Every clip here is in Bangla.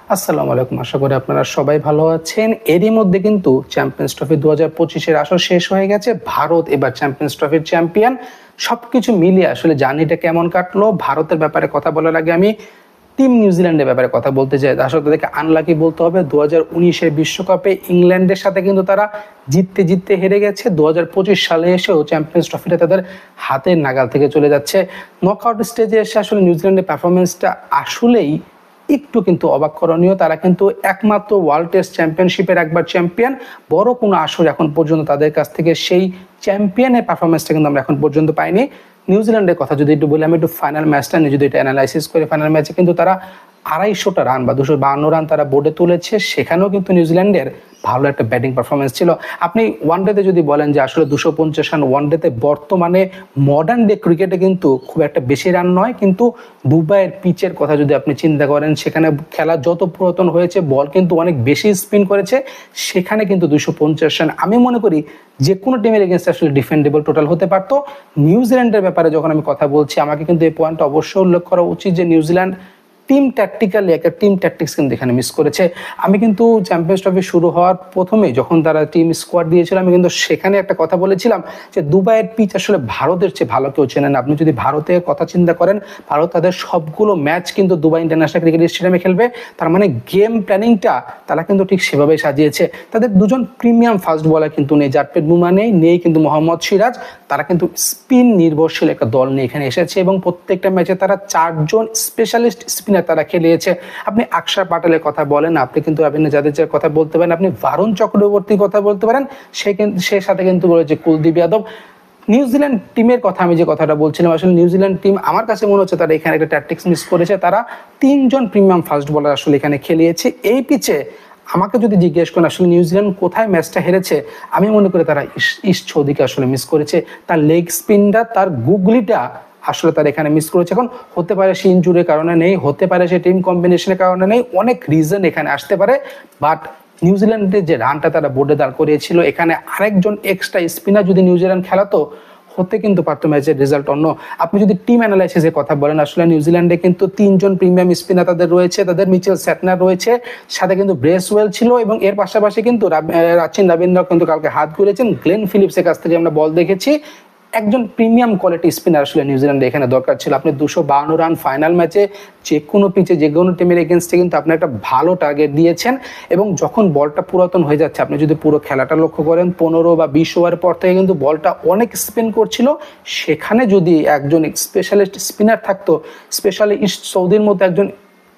আসসালামু আলাইকুম, আশা করি আপনারা সবাই ভালো আছেন। এরই মধ্যে কিন্তু চ্যাম্পিয়ন্স ট্রফি 2025-এর আসর শেষ হয়ে গেছে। ভারত এবার চ্যাম্পিয়ন্স ট্রফির চ্যাম্পিয়ন। সবকিছু মিলিয়ে আসলে জার্নিটা কেমন কাটলো, ভারতের ব্যাপারে কথা বলার আগে আমি টিম নিউজিল্যান্ডের ব্যাপারে কথা বলতে চাই। আসলে তাদেরকে আনলাকি বলতে হবে। 2019-এর বিশ্বকাপে ইংল্যান্ডের সাথে কিন্তু তারা জিততে হেরে গেছে। 2025 সালে এসেও চ্যাম্পিয়ন্স ট্রফিটা তাদের হাতের নাগাল থেকে চলে যাচ্ছে। নকআউট স্টেজে এসে আসলে নিউজিল্যান্ডের পারফরমেন্সটা আসলেই একটু কিন্তু অবাক করণীয়। তারা কিন্তু একমাত্র ওয়ার্ল্ড টেস্ট চ্যাম্পিয়নশিপের একবার চ্যাম্পিয়ন। বড় কোনো আসর এখন পর্যন্ত তাদের কাছ থেকে সেই চ্যাম্পিয়নের পারফরমেন্সটা কিন্তু আমরা এখন পর্যন্ত পাইনি। নিউজিল্যান্ডের কথা যদি একটু বলি, আমি একটু ফাইনাল ম্যাচটা নিয়ে যদি এটা অ্যানালাইসিস করি, ফাইনাল ম্যাচে কিন্তু তারা 250টা রান বা 252 রান তারা বোর্ডে তুলেছে। সেখানেও কিন্তু নিউজিল্যান্ডের ভালো একটা ব্যাটিং পারফরমেন্স ছিল। আপনি ওয়ানডেতে যদি বলেন যে আসলে 250 রান ওয়ানডেতে বর্তমানে মডার্ন ডে ক্রিকেটে কিন্তু খুব একটা বেশি রান নয়, কিন্তু দুবাইয়ের পিচের কথা যদি আপনি চিন্তা করেন, সেখানে খেলা যত পুরাতন হয়েছে, বল কিন্তু অনেক বেশি স্পিন করেছে, সেখানে কিন্তু 250 রান আমি মনে করি যে কোনো টিমের এগেনস্টে আসলে ডিফেন্ডেবল টোটাল হতে পারতো। নিউজিল্যান্ডের ব্যাপারে যখন আমি কথা বলছি, আমাকে কিন্তু এই পয়েন্টটা অবশ্যই উল্লেখ করা উচিত যে নিউজিল্যান্ড টিম ট্যাকটিক্যালি একটা টিম ট্যাকটিক্স কিন্তু এখানে মিস করেছে। আমি কিন্তু চ্যাম্পিয়ন্স ট্রফি শুরু হওয়ার প্রথমেই যখন তারা টিম স্কোয়াড দিয়েছিল, আমি কিন্তু সেখানে একটা কথা বলেছিলাম যে দুবাইয়ের পিচ আসলে ভারতের চেয়ে ভালো কেউ চেনে না। আপনি যদি ভারতের কথা চিন্তা করেন, ভারত তাদের সবগুলো ম্যাচ কিন্তু দুবাই ইন্টারন্যাশনাল ক্রিকেট স্টেডিয়ামে খেলবে। তার মানে গেম প্ল্যানিংটা তারা কিন্তু ঠিক সেভাবেই সাজিয়েছে। তাদের দুজন প্রিমিয়াম ফাস্ট বলার কিন্তু নেই, জারপ্রিত বুমরা নেই কিন্তু মোহাম্মদ সিরাজ। তারা কিন্তু স্পিন নির্ভরশীল একটা দল নিয়ে এখানে এসেছে এবং প্রত্যেকটা ম্যাচে তারা 4 জন স্পেশালিস্ট স্পিনার তারা খেলিয়েছে। আপনি আকসার পাটেলের কথা বলেন, আপনি কিন্তু রবীন্দ্র জাদেজার কথা বলতে পারেন, আপনি ভারুণ চক্রবর্তীর কথা বলতে পারেন, সে সাথে কিন্তু রয়েছে কুলদীপ যাদব। নিউজিল্যান্ড টিমের কথা আমি যে কথাটা বলছিলাম, আসলে নিউজিল্যান্ড টিম আমার কাছে মনে হচ্ছে তারা এখানে একটা ট্যাকটিক্স মিস করেছে। তারা 3 জন প্রিমিয়াম ফাস্ট বলার আসলে এখানে খেলিয়েছে। এই পিচে আমাকে যদি জিজ্ঞেস করেন আসলে নিউজিল্যান্ড কোথায় ম্যাচটা হেরেছে, আমি মনে করি তারা ইশ চৌধুরীকে আসলে মিস করেছে। তার লেগ স্পিনটা, তার গুগলিটা আসলে তার এখানে মিস করেছে। এখন হতে পারে সে ইনজুরির কারণে নেই, হতে পারে সে টিম কম্বিনেশনের কারণে নেই, অনেক রিজন এখানে আসতে পারে। বাট নিউজিল্যান্ডের যে রানটা তারা বোর্ডে দাঁড় করিয়েছিল, এখানে আরেকজন এক্সট্রা স্পিনার যদি নিউজিল্যান্ড খেলাতো, হতে কিন্তু পারতো ম্যাচের রেজাল্ট অন্য। আপনি যদি টিম অ্যানালাইসিসের কথা বলেন, আসলে নিউজিল্যান্ডে কিন্তু 3 জন প্রিমিয়াম স্পিনার তাদের রয়েছে। তাদের মিচেল স্যাটনার রয়েছে, সাথে কিন্তু ব্রেসওয়েল ছিল এবং এর পাশাপাশি কিন্তু রাচিন রবীন্দ্র কিন্তু কালকে হাত ঘুরেছেন। গ্লেন ফিলিপসের কাছ থেকে আমরা বল দেখেছি। একজন প্রিমিয়াম কোয়ালিটি স্পিনার আসলে নিউজিল্যান্ডে এখানে দরকার ছিল। আপনি 252 রান ফাইনাল ম্যাচে যে কোনো পিচে যে কোনো টিমের এগেনস্টে কিন্তু আপনি একটা ভালো টার্গেট দিয়েছেন। এবং যখন বলটা পুরাতন হয়ে যাচ্ছে, আপনি যদি পুরো খেলাটা লক্ষ্য করেন, 15 বা 20 ওভার পর থেকে কিন্তু বলটা অনেক স্পিন করছিল। সেখানে যদি একজন স্পেশালিস্ট স্পিনার থাকতো, স্পেশালি ইস্ট সৌদির মতো একজন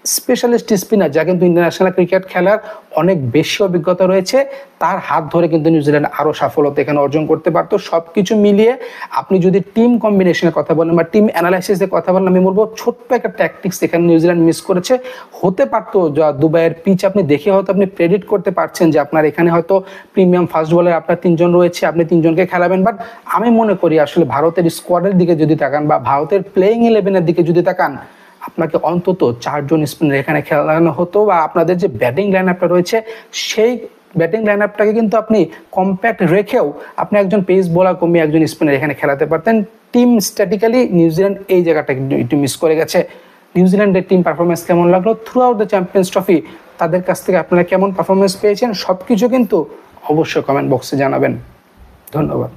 স্পেশালিস্ট স্পিনার যা কিন্তু ইন্টারন্যাশনাল ক্রিকেট খেলার অনেক বেশি অভিজ্ঞতা রয়েছে, তার হাত ধরে কিন্তু নিউজিল্যান্ড আরও সফলতা এখানে অর্জন করতে পারতো। সব কিছু মিলিয়ে আপনি যদি টিম কম্বিনেশনের কথা বলেন বা টিম অ্যানালাইসিসের কথা বলেন, আমি বলবো ছোট্ট একটা ট্যাকটিক্স এখানে নিউজিল্যান্ড মিস করেছে। হতে পারতো দুবাইয়ের পিচ আপনি দেখে হয়তো আপনি প্রেডিক্ট করতে পারছেন যে আপনার এখানে হয়তো প্রিমিয়াম ফাস্ট বলার আপনার 3 জন রয়েছে, আপনি 3 জনকে খেলাবেন। বাট আমি মনে করি আসলে ভারতের স্কোয়াডের দিকে যদি তাকান বা ভারতের প্লেইং 11-এর দিকে যদি তাকান, আপনাকে অন্তত 4 জন স্পিনার এখানে খেলানো হতো বা আপনাদের যে ব্যাটিং লাইন আপটা রয়েছে, সেই ব্যাটিং লাইন আপটাকে কিন্তু আপনি কম্প্যাক্ট রেখেও আপনি একজন পেস বোলার কমিয়ে একজন স্পিনার এখানে খেলাতে পারতেন। টিম স্ট্র্যাটেজিক্যালি নিউজিল্যান্ড এই জায়গাটা একটু মিস করে গেছে। নিউজিল্যান্ডের টিম পারফরমেন্স কেমন লাগলো through out the champions trophy, তাদের কাছ থেকে আপনারা কেমন পারফরমেন্স পেয়েছেন, সব কিছু কিন্তু অবশ্যই কমেন্ট বক্সে জানাবেন। ধন্যবাদ।